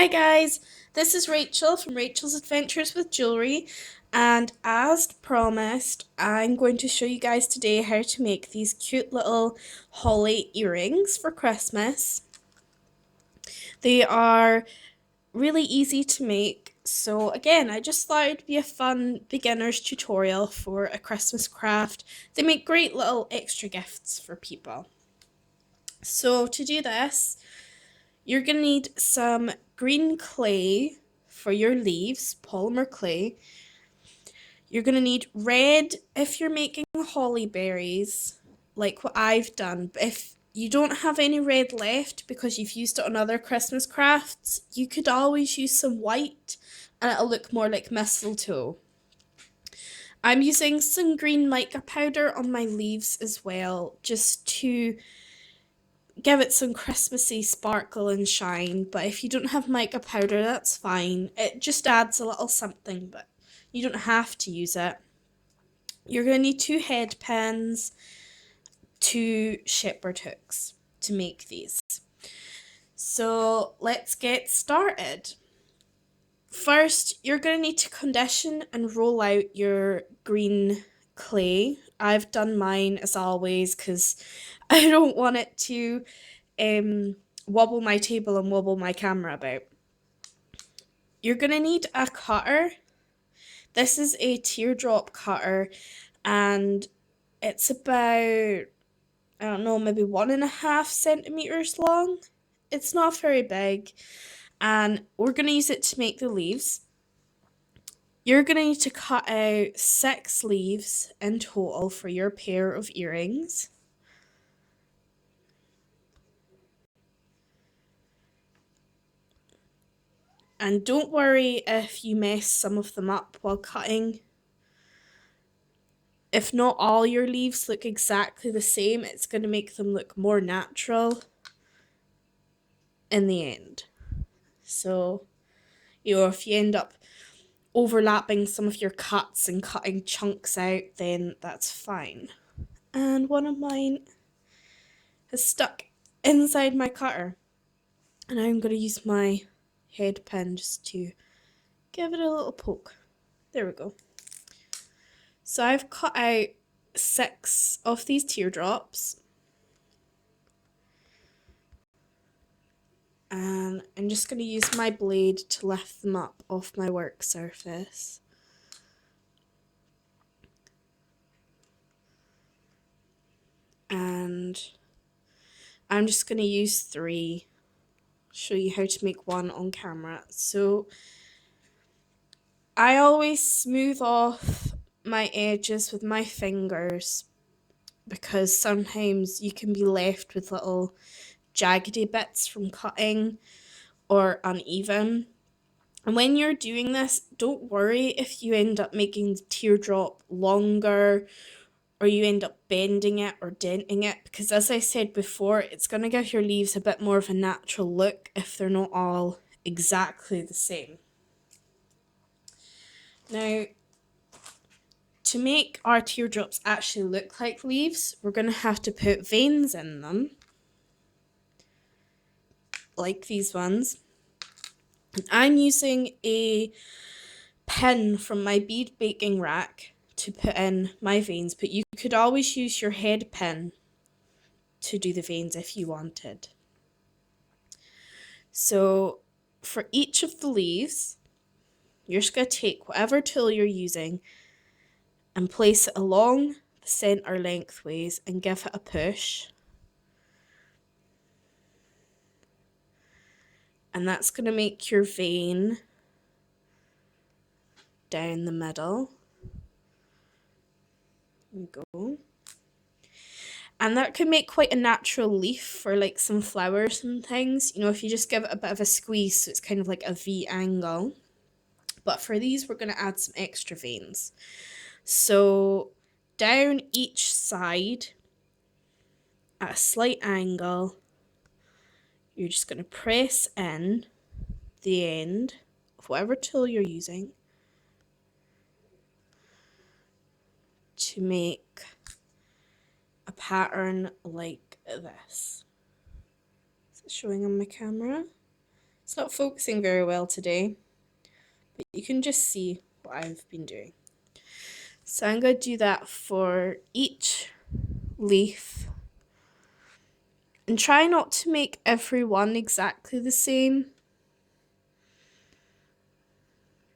guys, this is Rachel from Rachel's Adventures with Jewellery, and as promised, I'm going to show you guys today how to make these cute little holly earrings for Christmas. They are really easy to make, so again, I just thought it'd be a fun beginner's tutorial for a Christmas craft. They make great little extra gifts for people. So to do this, you're going to need some green clay for your leaves, polymer clay. You're going to need red if you're making holly berries, like what I've done. But if you don't have any red left because you've used it on other Christmas crafts, you could always use some white and it'll look more like mistletoe. I'm using some green mica powder on my leaves as well, just to give it some Christmassy sparkle and shine. But if you don't have mica powder, that's fine. It just adds a little something, but you don't have to use it. You're going to need 2 head pins, 2 shepherd hooks to make these. So let's get started. First, you're going to need to condition and roll out your green clay. I've done mine as always because I don't want it to wobble my table and wobble my camera about. You're going to need a cutter. This is a teardrop cutter and it's about, I don't know, maybe 1.5 centimeters long. It's not very big, and we're going to use it to make the leaves. You're going to need to cut out 6 leaves in total for your pair of earrings. And don't worry if you mess some of them up while cutting. If not all your leaves look exactly the same, it's going to make them look more natural in the end. So, if you end up overlapping some of your cuts and cutting chunks out, then that's fine. And one of mine has stuck inside my cutter. And I'm going to use my head pin just to give it a little poke. There we go. So I've cut out 6 of these teardrops. And I'm just going to use my blade to lift them up off my work surface. And I'm just going to use 3. Show you how to make one on camera. So I always smooth off my edges with my fingers because sometimes you can be left with little jaggedy bits from cutting or uneven. And when you're doing this, don't worry if you end up making the teardrop longer or you end up bending it or denting it, because as I said before, it's going to give your leaves a bit more of a natural look if they're not all exactly the same. Now, to make our teardrops actually look like leaves, we're going to have to put veins in them, like these ones. And I'm using a pin from my bead baking rack to put in my veins, but you could always use your head pin to do the veins if you wanted. So for each of the leaves, you're just going to take whatever tool you're using and place it along the centre lengthways and give it a push. And that's going to make your vein down the middle. There we go. And that can make quite a natural leaf for like some flowers and things, if you just give it a bit of a squeeze, so it's kind of like a V angle. But for these, we're going to add some extra veins. So down each side at a slight angle, you're just going to press in the end of whatever tool you're using to make a pattern like this. Is it showing on my camera? It's not focusing very well today, but you can just see what I've been doing. So I'm going to do that for each leaf. And try not to make every one exactly the same.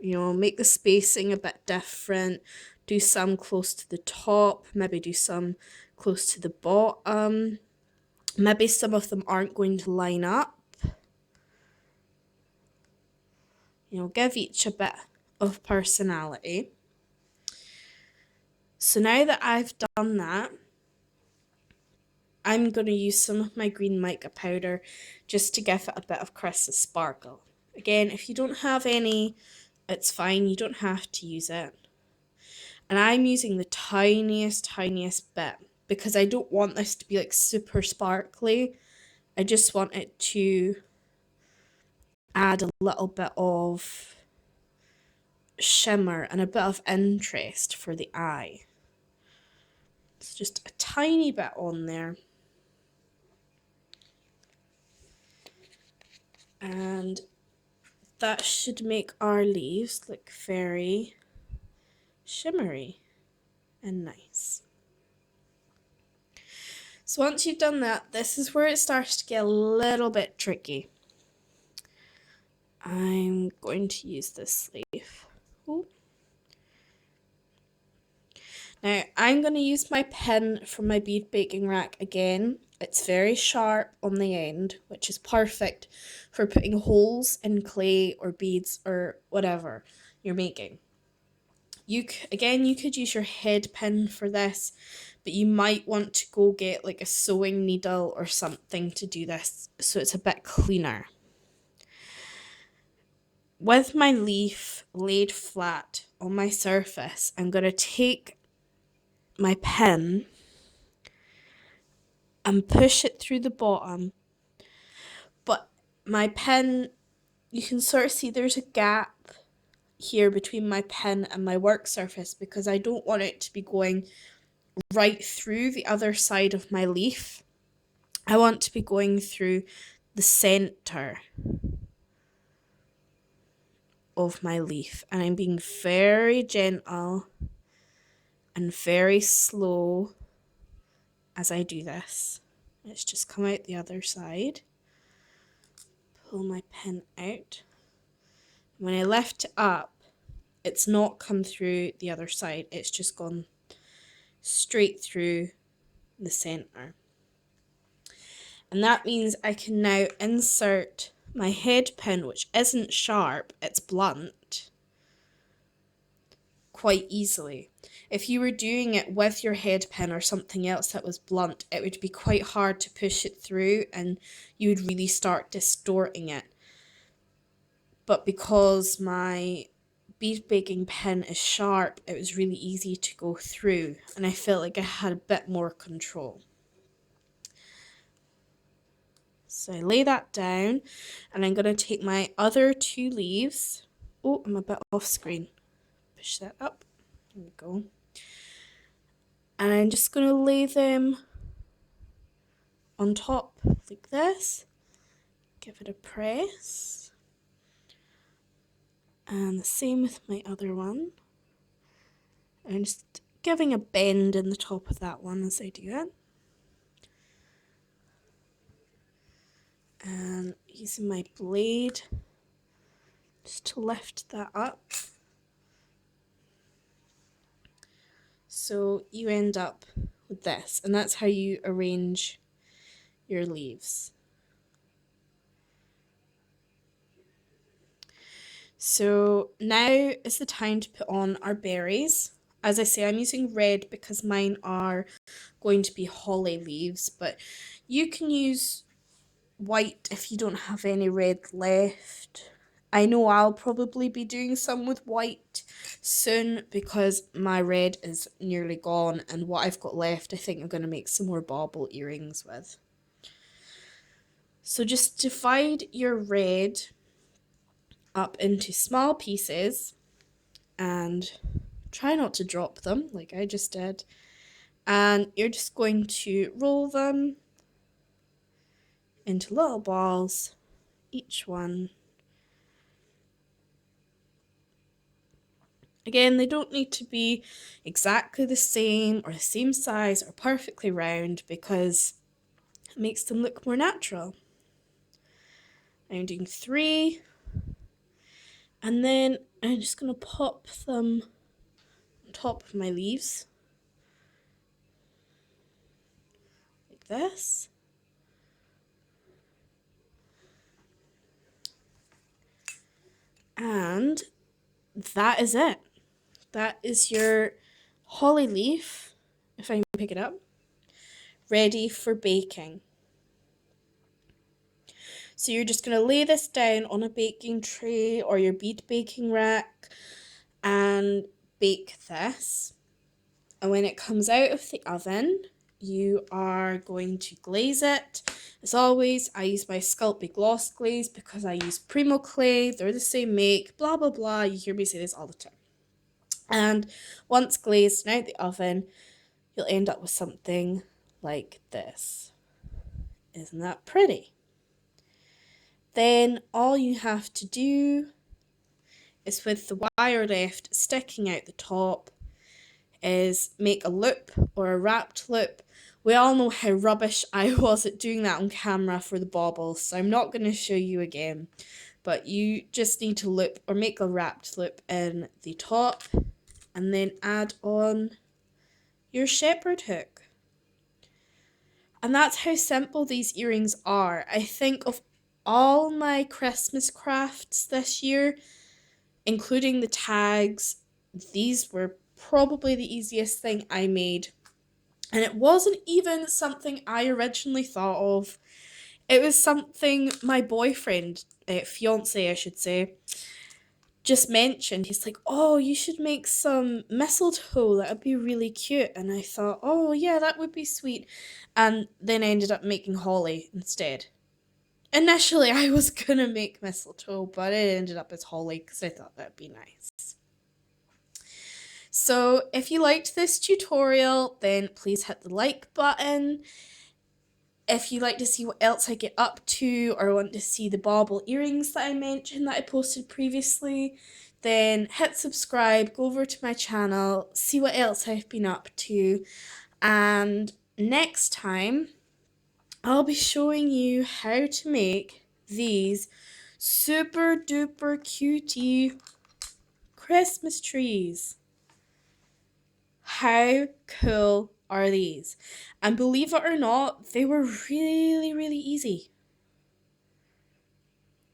You know, make the spacing a bit different. Do some close to the top, maybe do some close to the bottom. Maybe some of them aren't going to line up. You know, give each a bit of personality. So now that I've done that, I'm going to use some of my green mica powder just to give it a bit of crisp sparkle. Again, if you don't have any, it's fine, you don't have to use it. And I'm using the tiniest bit because I don't want this to be like super sparkly. I just want it to add a little bit of shimmer and a bit of interest for the eye. It's just a tiny bit on there. And that should make our leaves look very shimmery and nice. So once you've done that, this is where it starts to get a little bit tricky. I'm going to use this leaf. Ooh. Now I'm going to use my pen from my bead baking rack again. It's very sharp on the end, which is perfect for putting holes in clay or beads or whatever you're making. You could use your head pin for this, but you might want to go get like a sewing needle or something to do this so it's a bit cleaner. With my leaf laid flat on my surface, I'm going to take my pen and push it through the bottom. But my pen, you can sort of see there's a gap here between my pen and my work surface because I don't want it to be going right through the other side of my leaf. I want to be going through the center of my leaf, and I'm being very gentle and very slow as I do this. Let's just come out the other side, pull my pen out. When I lift it up, it's not come through the other side, it's just gone straight through the center. And that means I can now insert my head pin, which isn't sharp, it's blunt, quite easily. If you were doing it with your head pin or something else that was blunt, it would be quite hard to push it through and you would really start distorting it. But because my bead baking pin is sharp, it was really easy to go through and I felt like I had a bit more control. So I lay that down and I'm going to take my other two leaves. Oh, I'm a bit off screen. Push that up. There we go. And I'm just going to lay them on top like this. Give it a press. And the same with my other one. I'm just giving a bend in the top of that one as I do it. And using my blade just to lift that up. So you end up with this, and that's how you arrange your leaves. So now is the time to put on our berries. As I say, I'm using red because mine are going to be holly leaves, but you can use white if you don't have any red left. I know I'll probably be doing some with white soon because my red is nearly gone, and what I've got left I think I'm going to make some more bauble earrings with. So just divide your red up into small pieces and try not to drop them like I just did. And you're just going to roll them into little balls, each one Again, they don't need to be exactly the same or the same size or perfectly round because it makes them look more natural. I'm doing 3, and then I'm just going to pop them on top of my leaves like this. And that is it. That is your holly leaf, if I can pick it up, ready for baking. So you're just going to lay this down on a baking tray or your bead baking rack and bake this. And when it comes out of the oven, you are going to glaze it. As always, I use my Sculpey Gloss Glaze because I use Primo Clay. They're the same make, blah, blah, blah. You hear me say this all the time. And once glazed and out the oven, you'll end up with something like this. Isn't that pretty? Then all you have to do is, with the wire left sticking out the top, is make a loop or a wrapped loop. We all know how rubbish I was at doing that on camera for the baubles, so I'm not going to show you again. But you just need to loop or make a wrapped loop in the top and then add on your shepherd hook. And that's how simple these earrings are. I think of all my Christmas crafts this year, including the tags, these were probably the easiest thing I made. And it wasn't even something I originally thought of. It was something my boyfriend, fiance I should say, just mentioned. He's like, oh, you should make some mistletoe, that would be really cute. And I thought, oh yeah, that would be sweet. And then I ended up making holly instead. Initially I was gonna make mistletoe, but it ended up as holly because I thought that'd be nice. So if you liked this tutorial, then please hit the like button. If you'd like to see what else I get up to or want to see the bauble earrings that I mentioned that I posted previously, then hit subscribe, go over to my channel, see what else I've been up to, and next time I'll be showing you how to make these super duper cutie Christmas trees. How cool are these? And believe it or not, they were really, really easy.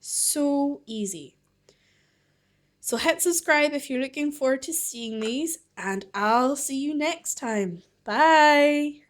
So easy. So hit subscribe if you're looking forward to seeing these, and I'll see you next time. Bye!